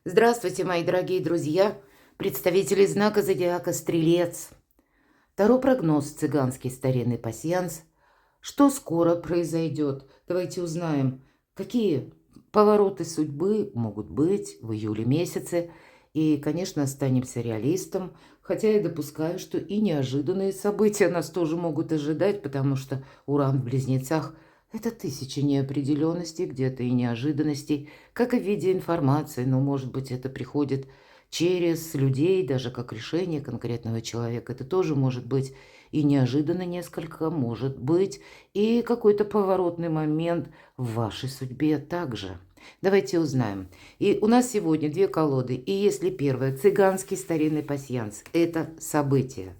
Здравствуйте, мои дорогие друзья, представители знака зодиака Стрелец. Таро прогноз, цыганский старинный пасьянс. Что скоро произойдет? Давайте узнаем, какие повороты судьбы могут быть в июле месяце. И, конечно, останемся реалистом, хотя я допускаю, что и неожиданные события нас тоже могут ожидать, потому что Уран в Близнецах – это тысячи неопределенностей, где-то и неожиданностей, как и в виде информации, но, может быть, это приходит через людей, даже как решение конкретного человека. Это тоже может быть и неожиданно несколько, может быть, и какой-то поворотный момент в вашей судьбе также. Давайте узнаем. И у нас сегодня две колоды. И если первая – цыганский старинный пасьянс – это событие.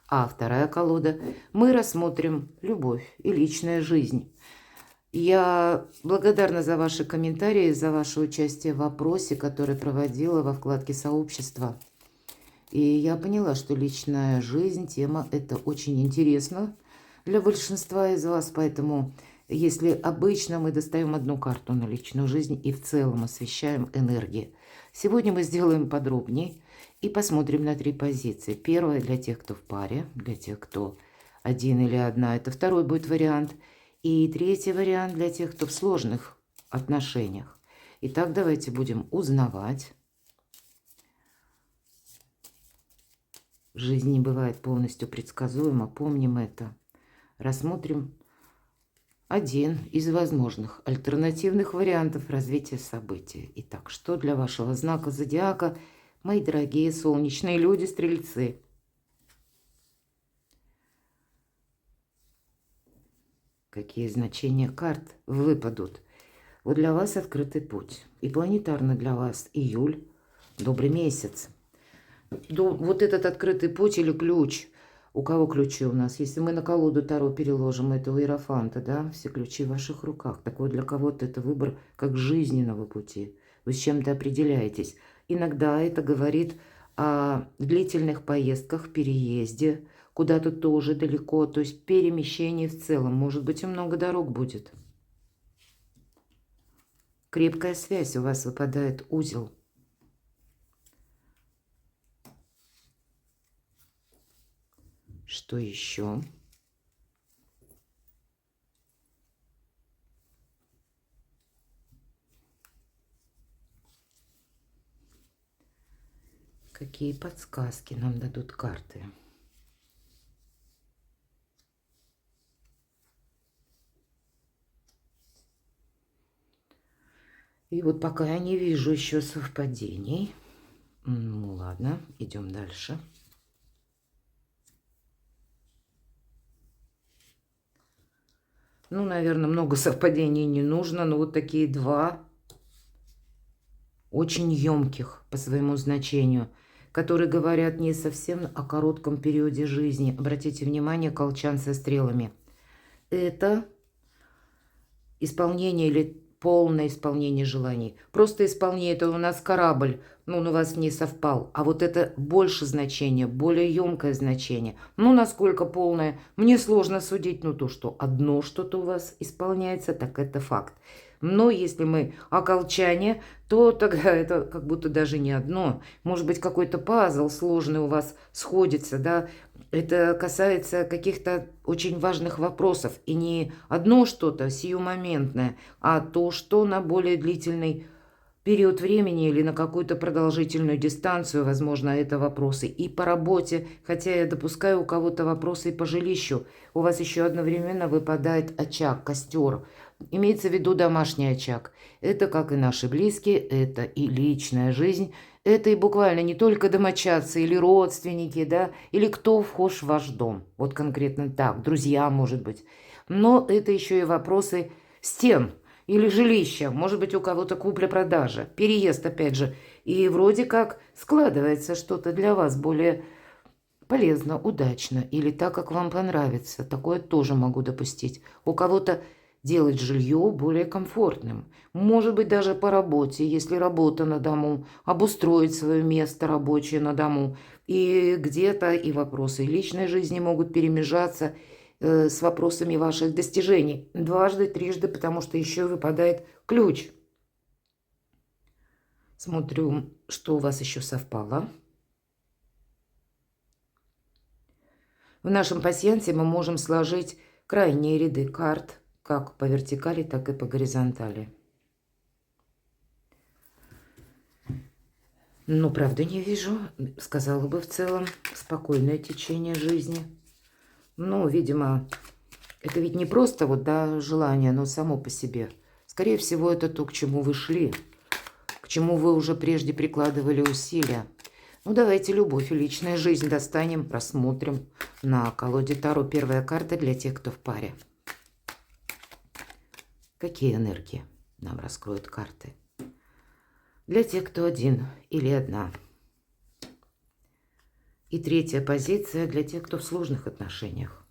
А вторая колода – мы рассмотрим любовь и личная жизнь. Я благодарна за ваши комментарии, за ваше участие в опросе, который проводила во вкладке «Сообщество». И я поняла, что личная жизнь, тема это очень интересна для большинства из вас, поэтому если обычно мы достаем одну карту на личную жизнь и в целом освещаем энергии, сегодня мы сделаем подробнее и посмотрим на три позиции. Первая для тех, кто в паре, для тех, кто один или одна, это второй будет вариант. И третий вариант для тех, кто в сложных отношениях. Итак, давайте будем узнавать. Жизнь не бывает полностью предсказуема, помним это. Рассмотрим один из возможных альтернативных вариантов развития событий. Итак, что для вашего знака зодиака, мои дорогие солнечные люди, стрельцы? Какие значения карт выпадут? Вот для вас открытый путь. И планетарно для вас июль, добрый месяц. Вот этот открытый путь или ключ. У кого ключи у нас? Если мы на колоду Таро переложим, это у Иерофанта, да? Все ключи в ваших руках. Так вот, для кого-то это выбор как жизненного пути. Вы с чем-то определяетесь. Иногда это говорит о длительных поездках, переезде, куда-то тоже далеко. То есть перемещение в целом. Может быть, и много дорог будет. Крепкая связь, у вас выпадает узел. Что еще? Какие подсказки нам дадут карты? И вот пока я не вижу еще совпадений. Ну ладно, идем дальше. Ну, наверное, много совпадений не нужно, но вот такие два очень емких по своему значению, которые говорят не совсем о коротком периоде жизни. Обратите внимание, колчан со стрелами. Это исполнение или полное исполнение желаний. Просто исполнение, это у нас корабль, ну, он у вас не совпал. А вот это больше значение, более емкое значение. Ну, насколько полное, мне сложно судить, но то, что одно что-то у вас исполняется, так это факт. Но если мы о колчане, то тогда это как будто даже не одно. Может быть, какой-то пазл сложный у вас сходится, да. Это касается каких-то очень важных вопросов. И не одно что-то сиюмоментное, а то, что на более длительный период времени или на какую-то продолжительную дистанцию, возможно, это вопросы и по работе, хотя я допускаю у кого-то вопросы и по жилищу. У вас еще одновременно выпадает очаг, костер. Имеется в виду домашний очаг. Это, как и наши близкие, это и личная жизнь. Это и буквально не только домочадцы или родственники, да, или кто вхож в ваш дом. Вот конкретно так, друзья, может быть. Но это еще и вопросы стен или жилища. Может быть, у кого-то купля-продажа, переезд, опять же. И вроде как складывается что-то для вас более полезно, удачно или так, как вам понравится. Такое тоже могу допустить. У кого-то делать жилье более комфортным. Может быть, даже по работе, если работа на дому, обустроить свое место рабочее на дому. И где-то и вопросы личной жизни могут перемежаться с вопросами ваших достижений. Дважды, трижды, потому что еще выпадает ключ. Смотрю, что у вас еще совпало. В нашем пасьянсе мы можем сложить крайние ряды карт, как по вертикали, так и по горизонтали. Ну, правда, не вижу. Сказала бы в целом спокойное течение жизни. Ну, видимо, это ведь не просто вот, да, желание, но само по себе. Скорее всего, это то, к чему вы шли, к чему вы уже прежде прикладывали усилия. Ну, давайте любовь и личная жизнь достанем, просмотрим. На колоде Таро первая карта для тех, кто в паре. Какие энергии нам раскроют карты? Для тех, кто один или одна. И третья позиция для тех, кто в сложных отношениях.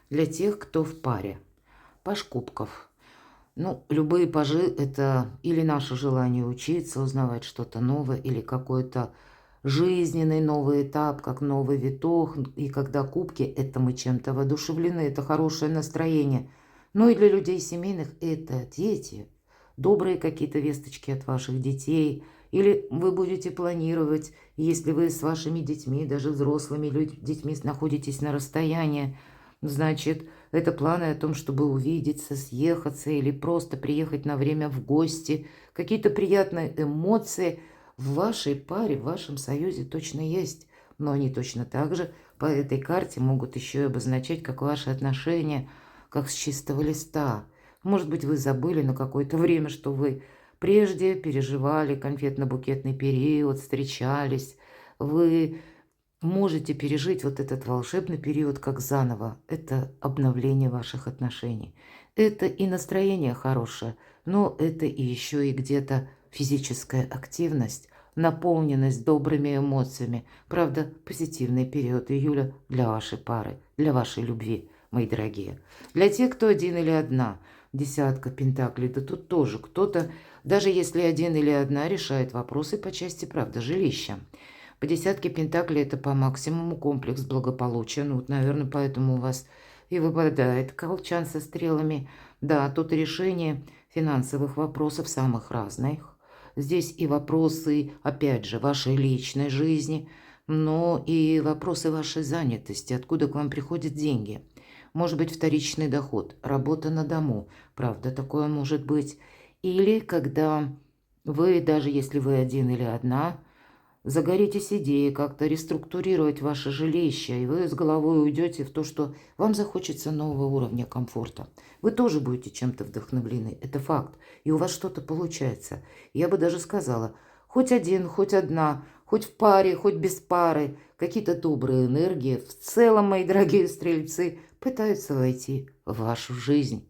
Для тех, кто в паре. Паж кубков. Ну, любые пажи – это или наше желание учиться, узнавать что-то новое, или какой-то жизненный новый этап, как новый виток. И когда кубки – это мы чем-то воодушевлены, это хорошее настроение. Ну и для людей семейных – это дети. Добрые какие-то весточки от ваших детей. Или вы будете планировать, если вы с вашими детьми, даже взрослыми детьми находитесь на расстоянии, значит, это планы о том, чтобы увидеться, съехаться или просто приехать на время в гости. Какие-то приятные эмоции в вашей паре, в вашем союзе точно есть. Но они точно так же по этой карте могут еще и обозначать, как ваши отношения, как с чистого листа. Может быть, вы забыли на какое-то время, что вы прежде переживали конфетно-букетный период, встречались. Вы можете пережить вот этот волшебный период как заново. Это обновление ваших отношений. Это и настроение хорошее, но это и еще и где-то физическая активность, наполненность добрыми эмоциями. Правда, позитивный период июля для вашей пары, для вашей любви, мои дорогие. Для тех, кто один или одна, десятка пентаклей, да тут тоже кто-то, даже если один или одна, решает вопросы по части, правда, жилища. По десятке пентаклей это по максимуму комплекс благополучия. Ну, вот, наверное, поэтому у вас и выпадает колчан со стрелами. Да, тут решение финансовых вопросов самых разных. Здесь и вопросы, опять же, вашей личной жизни, но и вопросы вашей занятости, откуда к вам приходят деньги. Может быть, вторичный доход, работа на дому. Правда, такое может быть. Или когда вы, даже если вы один или одна, загоритесь идеей как-то реструктурировать ваше жилище, и вы с головой уйдете в то, что вам захочется нового уровня комфорта. Вы тоже будете чем-то вдохновлены, это факт, и у вас что-то получается. Я бы даже сказала, хоть один, хоть одна, хоть в паре, хоть без пары, какие-то добрые энергии, в целом, мои дорогие стрельцы, пытаются войти в вашу жизнь.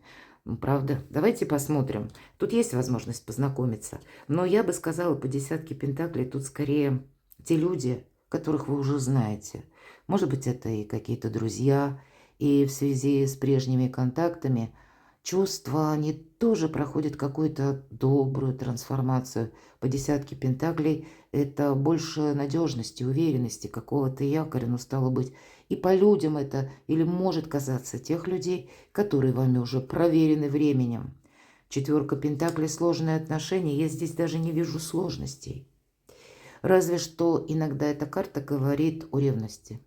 Правда? Давайте посмотрим. Тут есть возможность познакомиться. Но я бы сказала, по десятке пентаклей тут скорее те люди, которых вы уже знаете. Может быть, это и какие-то друзья. И в связи с прежними контактами чувства, они тоже проходят какую-то добрую трансформацию. По десятке пентаклей это больше надежности, уверенности, какого-то якоря, но стало быть. И по людям это или может казаться тех людей, которые вами уже проверены временем. Четверка пентаклей, сложные отношения. Я здесь даже не вижу сложностей. Разве что иногда эта карта говорит о ревности.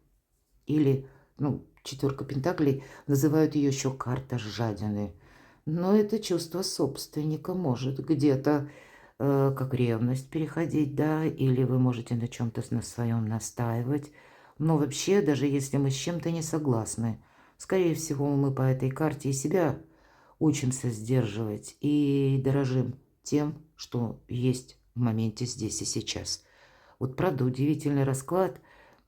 Или, ну, четверка пентаклей, называют ее еще карта жадины. Но это чувство собственника может где-то как ревность переходить, да, или вы можете на чем-то на своем настаивать. Но вообще, даже если мы с чем-то не согласны, скорее всего, мы по этой карте и себя учимся сдерживать и дорожим тем, что есть в моменте здесь и сейчас. Вот правда удивительный расклад,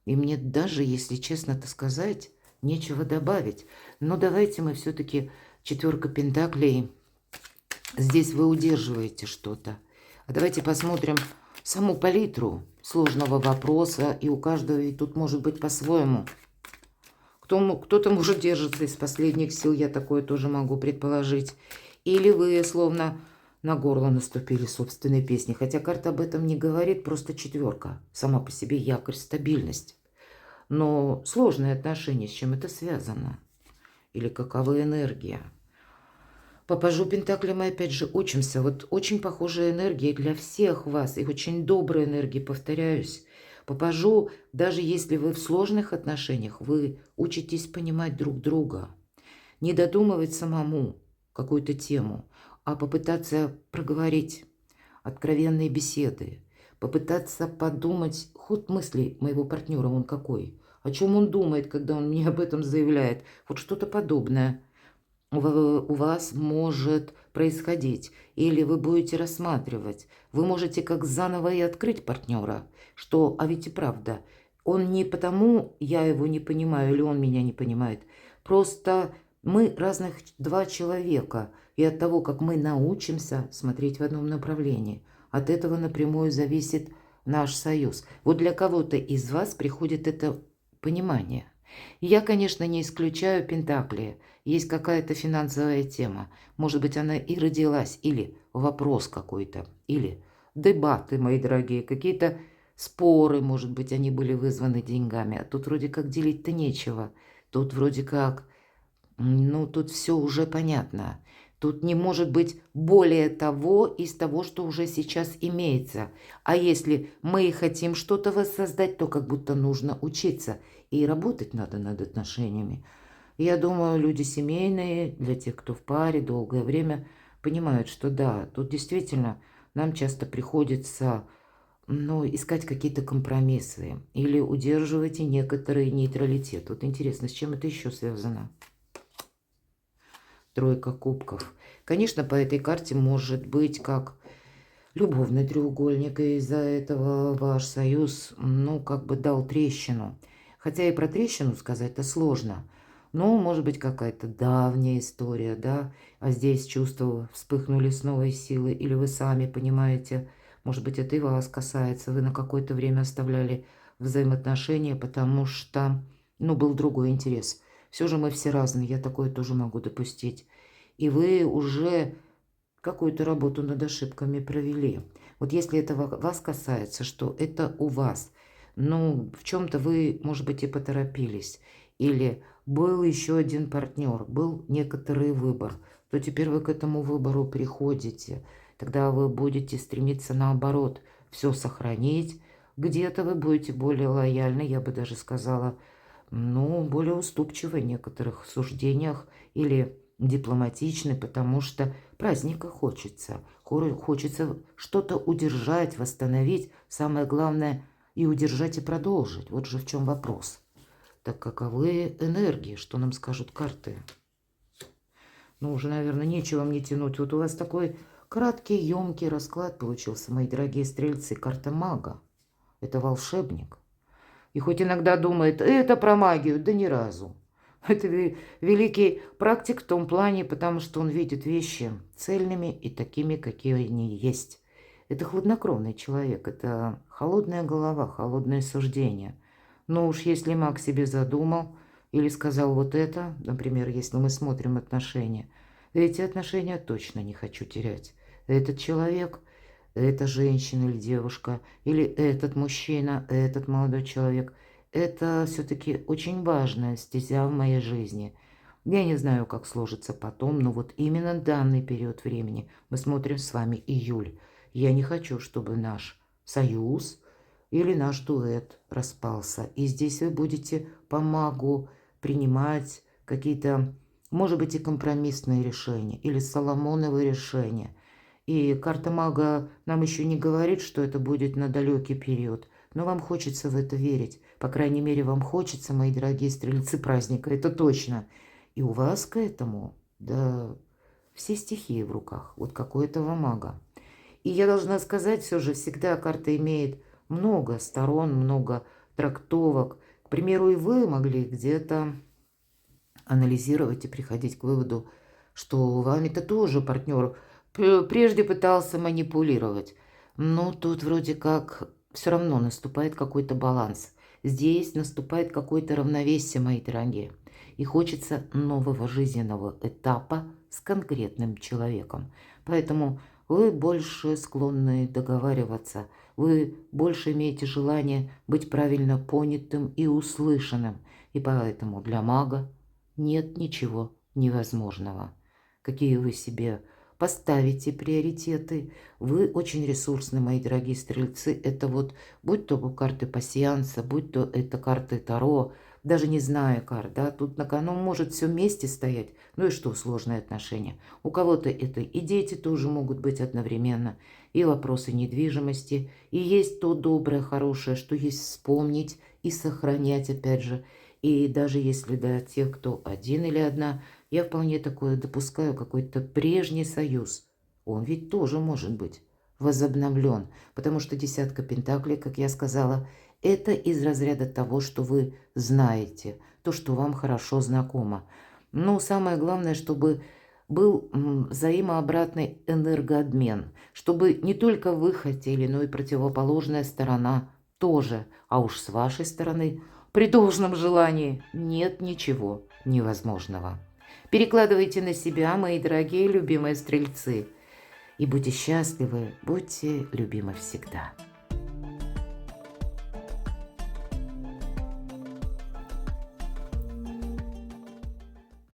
и мне даже, если честно-то сказать, нечего добавить. Но давайте мы все-таки четверка пентаклей, здесь вы удерживаете что-то. А давайте посмотрим саму палитру сложного вопроса, и у каждого и тут может быть по-своему. Кто-то, может, держится из последних сил, я такое тоже могу предположить. Или вы словно на горло наступили собственной песни, хотя карта об этом не говорит, просто четверка. Сама по себе якорь, стабильность. Но сложные отношения, с чем это связано? Или каковы энергия? По пажу Пентакли мы опять же учимся. Вот очень похожая энергия для всех вас. И очень добрая энергия, повторяюсь. По пажу, даже если вы в сложных отношениях, вы учитесь понимать друг друга. Не додумывать самому какую-то тему, а попытаться проговорить откровенные беседы. Попытаться подумать ход мыслей моего партнера, он какой. О чем он думает, когда он мне об этом заявляет. Вот что-то подобное у вас может происходить, или вы будете рассматривать. Вы можете как заново и открыть партнера, что, а ведь и правда, он не потому, я его не понимаю, или он меня не понимает. Просто мы разных два человека, и от того, как мы научимся смотреть в одном направлении, от этого напрямую зависит наш союз. Вот для кого-то из вас приходит это понимание. Я, конечно, не исключаю Пентакли. Есть какая-то финансовая тема. Может быть, она и родилась, или вопрос какой-то, или дебаты, мои дорогие, какие-то споры, может быть, они были вызваны деньгами. А тут вроде как делить-то нечего. Тут вроде как, ну, тут все уже понятно. Тут не может быть более того из того, что уже сейчас имеется. А если мы хотим что-то воссоздать, то как будто нужно учиться. И работать надо над отношениями. Я думаю, люди семейные, для тех, кто в паре долгое время, понимают, что да, тут действительно нам часто приходится, ну, искать какие-то компромиссы или удерживать и некоторый нейтралитет. Вот интересно, с чем это еще связано? Тройка кубков. Конечно, по этой карте может быть как любовный треугольник, и из-за этого ваш союз, ну, как бы дал трещину. Хотя и про трещину сказать-то сложно. Но, может быть, какая-то давняя история, да? А здесь чувства вспыхнули с новой силой, или вы сами понимаете, может быть, это и вас касается. Вы на какое-то время оставляли взаимоотношения, потому что, ну, был другой интерес. Все же мы все разные, я такое тоже могу допустить. И вы уже какую-то работу над ошибками провели. Вот если это вас касается, что это у вас, ну, в чем-то вы, может быть, и поторопились, или был еще один партнер, был некоторый выбор, то теперь вы к этому выбору приходите. Тогда вы будете стремиться наоборот все сохранить. Где-то вы будете более лояльны, я бы даже сказала, ну, более уступчивы в некоторых суждениях или дипломатичны, потому что праздника хочется. Хочется что-то удержать, восстановить. Самое главное и удержать, и продолжить. Вот же в чем вопрос. Так каковы энергии, что нам скажут карты? Ну, уже, наверное, нечего мне тянуть. Вот у вас такой краткий, емкий расклад получился, мои дорогие стрельцы. Карта мага. Это волшебник. И хоть иногда думает, это про магию, да ни разу. Это великий практик в том плане, потому что он видит вещи цельными и такими, какие они есть. Это хладнокровный человек, это холодная голова, холодное суждение. Но уж если маг себе задумал или сказал вот это, например, если мы смотрим отношения, эти отношения точно не хочу терять. Этот человек, эта женщина или девушка, или этот мужчина, этот молодой человек – это все-таки очень важная стезя в моей жизни. Я не знаю, как сложится потом, но вот именно данный период времени мы смотрим с вами июль. Я не хочу, чтобы наш союз или наш дуэт распался. И здесь вы будете по магу принимать какие-то, может быть, и компромиссные решения, или соломоновые решения. И карта мага нам еще не говорит, что это будет на далекий период. Но вам хочется в это верить. По крайней мере, вам хочется, мои дорогие стрельцы праздника, это точно. И у вас к этому, да, все стихии в руках, вот как у этого мага. И я должна сказать, все же всегда карта имеет много сторон, много трактовок. К примеру, и вы могли где-то анализировать и приходить к выводу, что вами-то тоже партнер прежде пытался манипулировать. Но тут вроде как все равно наступает какой-то баланс. Здесь наступает какое-то равновесие, мои дорогие. И хочется нового жизненного этапа с конкретным человеком. Поэтому вы больше склонны договариваться. Вы больше имеете желание быть правильно понятым и услышанным. И поэтому для мага нет ничего невозможного. какие вы себе поставите приоритеты. Вы очень ресурсны, мои дорогие стрельцы. Это вот, будь то карты пассианса, будь то это карты Таро, даже не зная карт, да, тут на кону может все вместе стоять. Ну и что, сложные отношения. У кого-то это и дети тоже могут быть одновременно, и вопросы недвижимости, и есть то доброе, хорошее, что есть вспомнить и сохранять, опять же. И даже если для тех, кто один или одна, я вполне такое допускаю, какой-то прежний союз. Он ведь тоже может быть возобновлен, потому что десятка пентаклей, как я сказала, это из разряда того, что вы знаете, то, что вам хорошо знакомо. Но самое главное, чтобы был взаимообратный энергообмен, чтобы не только вы хотели, но и противоположная сторона тоже, а уж с вашей стороны, при должном желании, нет ничего невозможного. Перекладывайте на себя, мои дорогие любимые стрельцы, и будьте счастливы, будьте любимы всегда.